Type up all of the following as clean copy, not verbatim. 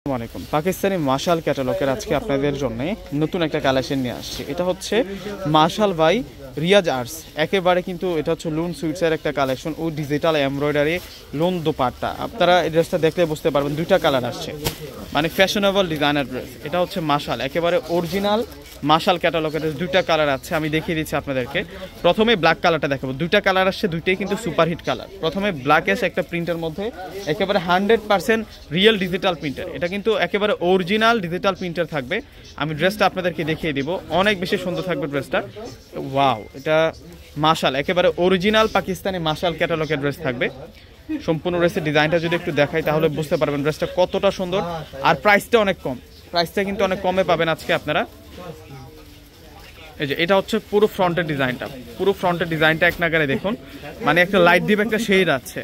আসসালামু পাকিস্তানি মাশাল ক্যাটালগের আজকে আপনাদের জন্য নতুন একটা কালেকশন নিয়ে আসছি। এটা হচ্ছে মাশাল বাই রিয়াজ আর্টস। একেবারে কিন্তু এটা হচ্ছে লুন সুইটসের একটা কালেকশন ও ডিজিটাল এমব্রয়ডারি লোন দোপাট্টা। আপনারা এই ড্রেসটা দেখলে বুঝতে পারবেন দুইটা কালার আসছে, মানে ফ্যাশনেবল ডিজাইনার ড্রেস। এটা হচ্ছে মাশাল, একেবারে অরিজিনাল মাশাল ক্যাটালগের দুইটা কালার আছে, আমি দেখিয়ে দিচ্ছি আপনাদেরকে। প্রথমে ব্ল্যাক কালারটা দেখাবো, দুইটা কালার আসছে, দুইটাই কিন্তু সুপারহিট কালার। প্রথমে ব্ল্যাকেশ একটা প্রিন্টের মধ্যে একেবারে 100% রিয়েল ডিজিটাল প্রিন্টার। এটা কিন্তু একেবারে অরিজিনাল ডিজিটাল প্রিন্টার থাকবে। আমি ড্রেসটা আপনাদেরকে দেখিয়ে দিব, অনেক বেশি সুন্দর থাকবে ড্রেসটা। ওয়াও, এটা মাশাল একেবারে অরিজিনাল পাকিস্তানি মাশাল ক্যাটালগের ড্রেস থাকবে। সম্পূর্ণ ড্রেসের ডিজাইনটা যদি একটু দেখাই তাহলে বুঝতে পারবেন ড্রেসটা কতটা সুন্দর। আর প্রাইসটা অনেক কম, প্রাইসটা কিন্তু অনেক কমে পাবেন আজকে আপনারা। এই যে এটা হচ্ছে পুরো ফ্রন্টের ডিজাইনটা, পুরো ফ্রন্টের ডিজাইনটা এক নাগারে দেখুন, মানে একটা লাইট ডিপ একটা শেড আছে,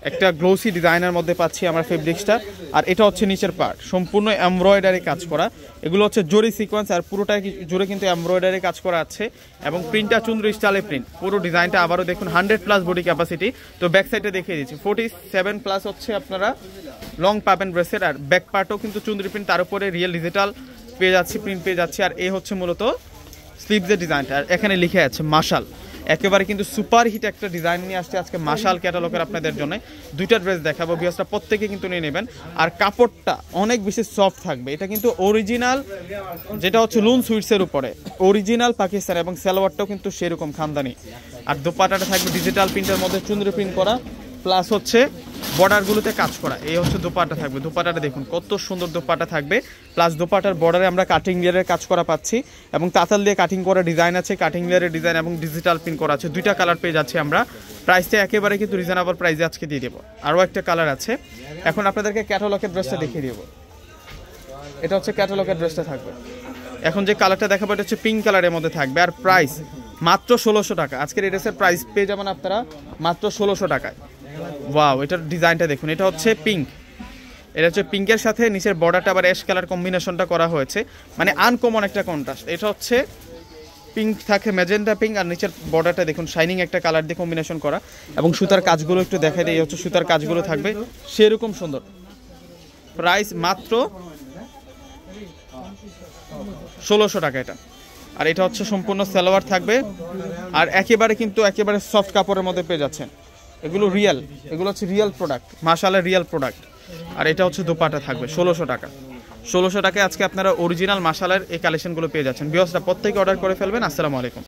একটা গ্লোসি ডিজাইনের মধ্যে পাচ্ছি আমরা ফেব্রিক্সটা। আর এটা হচ্ছে নিচের পার্ট, সম্পূর্ণ এমব্রয়ডারি কাজ করা। এগুলো হচ্ছে জরি সিকোয়েন্স, আর পুরোটাই জুড়ে কিন্তু এমব্রয়ডারি কাজ করা আছে। এবং প্রিন্টটা চুন্দ্র স্টাইলে প্রিন্ট, পুরো ডিজাইনটা আবারও দেখুন 100+ বডি ক্যাপাসিটি। তো ব্যাক সাইডে দেখিয়ে দিচ্ছি 47+ হচ্ছে আপনারা লং পাবেন ড্রেসের। আর ব্যাক পার্টও কিন্তু চুন্দ্রি প্রিন্ট, তার উপরে রিয়েল ডিজিটাল পেয়ে যাচ্ছি, প্রিন্ট পেয়ে যাচ্ছি। আর এই হচ্ছে মূলত স্লিভসের ডিজাইনটা, আর এখানে লিখে আছে মাশাল। একেবারে কিন্তু সুপার হিট একটা ডিজাইন নিয়ে আসছে আজকে মাশাল ক্যাটালগের আপনাদের জন্য। দুইটা ড্রেস দেখাবো, ভিউয়ার্সরা প্রত্যেকে কিন্তু নিয়ে নেবেন। আর কাপড়টা অনেক বেশি সফট থাকবে। এটা কিন্তু অরিজিনাল, যেটা হচ্ছে লুন সুইটসের উপরে অরিজিনাল পাকিস্তান, এবং সালোয়ারটাও কিন্তু সেরকম খানদানি। আর দোপাট্টাটা থাকবে ডিজিটাল প্রিন্টের মধ্যে চুন্দ্রি প্রিন্ট করা, প্লাস হচ্ছে বর্ডারগুলোতে কাজ করা। এই হচ্ছে দোপাট্টা থাকবে, দোপাট্টাটা দেখুন কত সুন্দর দোপাট্টা থাকবে। প্লাস দোপাট্টার বর্ডারে আমরা কাটিং লেয়ারের কাজ করা পাচ্ছি, এবং তাতাল দিয়ে কাটিং করা ডিজাইন আছে, কাটিং লেয়ারের ডিজাইন এবং ডিজিটাল প্রিন্ট করা আছে। দুইটা কালার পেয়ে যাচ্ছি আমরা। প্রাইসটা একেবারে কিন্তু রিজনেবল প্রাইসে আজকে দিয়ে দেবো। আরও একটা কালার আছে। এখন আপনাদেরকে ক্যাটালগের ড্রেসটা দেখিয়ে দেবো। এটা হচ্ছে ক্যাটালগের ড্রেসটা থাকবে। এখন যে কালারটা দেখাবো এটা হচ্ছে পিঙ্ক কালারের মধ্যে থাকবে। আর প্রাইস মাত্র 1600 টাকা। আজকের এই ড্রেসের প্রাইস পেয়ে যাবেন আপনারা মাত্র 1600 টাকায়। ওয়াও, এটার ডিজাইনটা দেখুন, এটা হচ্ছে পিঙ্ক। এটা হচ্ছে পিঙ্কের সাথে নিচের বর্ডারটা আবার অ্যাশ কালার কম্বিনেশনটা করা হয়েছে, মানে আনকমন একটা কন্ট্রাস্ট। এটা হচ্ছে পিঙ্ক থাকে ম্যাজেন্টা পিঙ্ক, আর নিচের বর্ডারটা দেখুন শাইনিং একটা কালার দিয়ে কম্বিনেশন করা। এবং সুতার কাজগুলো একটু দেখা দেয়, এই হচ্ছে সুতার কাজগুলো থাকবে সেরকম সুন্দর। প্রাইস মাত্র 1600 টাকা এটা। আর এটা হচ্ছে সম্পূর্ণ সালোয়ার থাকবে, আর একেবারে কিন্তু একেবারে সফট কাপড়ের মধ্যে পেয়ে যাচ্ছেন। এগুলো রিয়েল, এগুলো হচ্ছে রিয়েল প্রোডাক্ট, মাশাআল্লাহ রিয়েল প্রোডাক্ট। আর এটা হচ্ছে দোপাট্টা থাকবে 1600 টাকা। 1600 টাকায় আজকে আপনারা অরিজিনাল মাশাআল্লাহর এই কালেকশনগুলো পেয়ে যাচ্ছেন। ভিউয়ার্সরা প্রত্যেকে অর্ডার করে ফেলবেন। আসসালামু আলাইকুম।